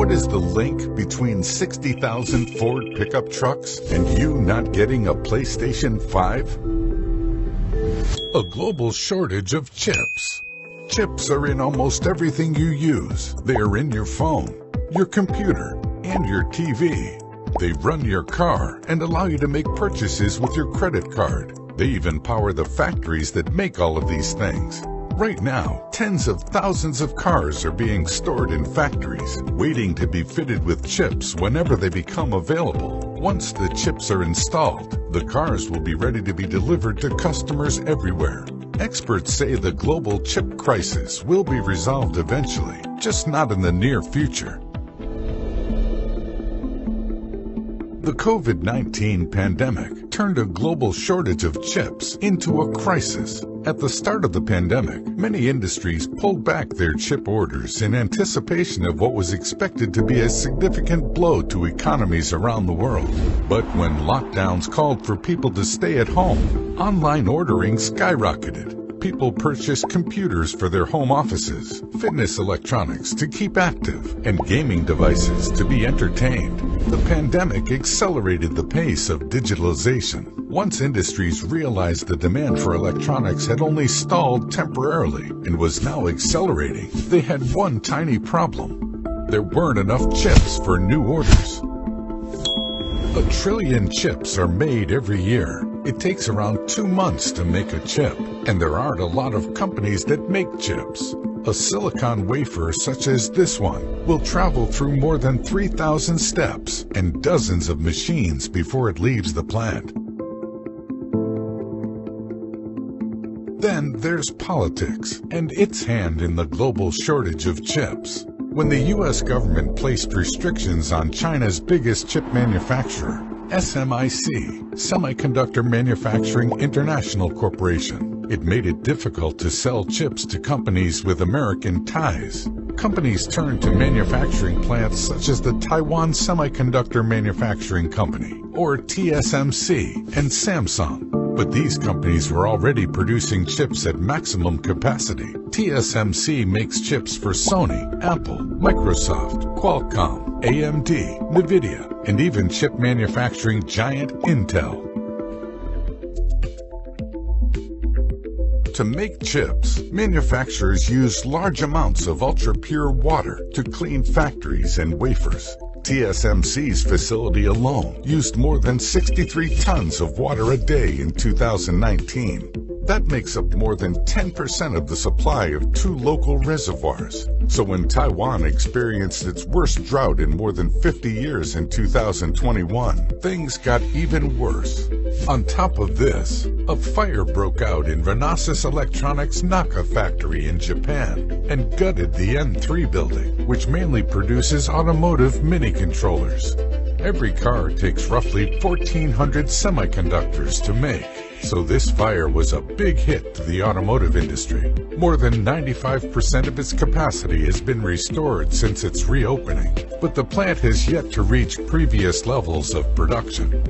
What is the link between 60,000 Ford pickup trucks and you not getting a PlayStation 5? A global shortage of chips. Chips are in almost everything you use. They are in your phone, your computer, and your TV. They run your car and allow you to make purchases with your credit card. They even power the factories that make all of these things. Right now, tens of thousands of cars are being stored in factories, waiting to be fitted with chips whenever they become available. Once the chips are installed, the cars will be ready to be delivered to customers everywhere. Experts say the global chip crisis will be resolved eventually, just not in the near future. The COVID-19 pandemic turned a global shortage of chips into a crisis. At the start of the pandemic, many industries pulled back their chip orders in anticipation of what was expected to be a significant blow to economies around the world. But when lockdowns called for people to stay at home, online ordering skyrocketed. People purchased computers for their home offices, fitness electronics to keep active, and gaming devices to be entertained. The pandemic accelerated the pace of digitalization. Once industries realized the demand for electronics had only stalled temporarily and was now accelerating, they had one tiny problem. There weren't enough chips for new orders. 1 trillion chips are made every year. It takes around 2 months to make a chip, and there aren't a lot of companies that make chips. A silicon wafer such as this one will travel through more than 3,000 steps and dozens of machines before it leaves the plant. Then there's politics and its hand in the global shortage of chips. When the U.S. government placed restrictions on China's biggest chip manufacturer, SMIC, Semiconductor Manufacturing International Corporation, it made it difficult to sell chips to companies with American ties. Companies turned to manufacturing plants such as the Taiwan Semiconductor Manufacturing Company, or TSMC, and Samsung. But these companies were already producing chips at maximum capacity. TSMC makes chips for Sony, Apple, Microsoft, Qualcomm, AMD, NVIDIA, and even chip manufacturing giant Intel. To make chips, manufacturers use large amounts of ultra-pure water to clean factories and wafers. TSMC's facility alone used more than 63 tons of water a day in 2019. That makes up more than 10% of the supply of 2 local reservoirs. So when Taiwan experienced its worst drought in more than 50 years in 2021, things got even worse. On top of this, a fire broke out in Renesas Electronics' Naka factory in Japan and gutted the N3 building, which mainly produces automotive mini-controllers. Every car takes roughly 1,400 semiconductors to make. So this fire was a big hit to the automotive industry. More than 95% of its capacity has been restored since its reopening, but the plant has yet to reach previous levels of production.